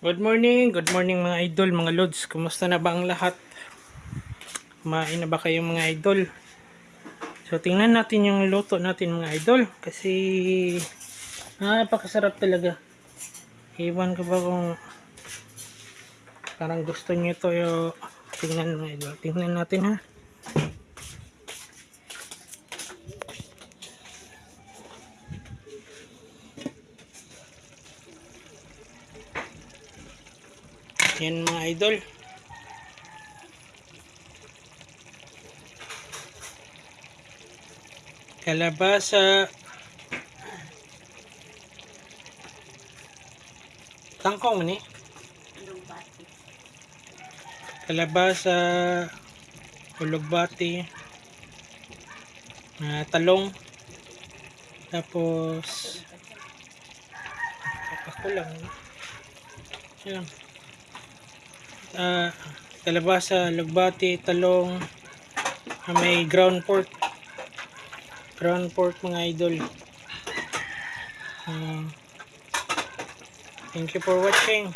Good morning mga idol, mga lods. Kumusta na ba ang lahat? Kumain na ba kayo mga idol? So tingnan natin yung luto natin mga idol kasi napakasarap talaga. Iwan ko ba kung parang gusto niyo to yung tingnan mga idol. Tingnan natin ha. Yan mga idol. Kalabasa, tangkong ni. Kalabasa, ulugbati, talong, tapos ako lang. Yan. Kalabasa, lugbati, talong, may ground pork mga idol. Thank you for watching.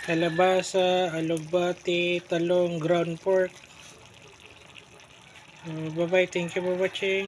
Kalabasa, alugbati, talong, ground pork. Bye bye, thank you for watching.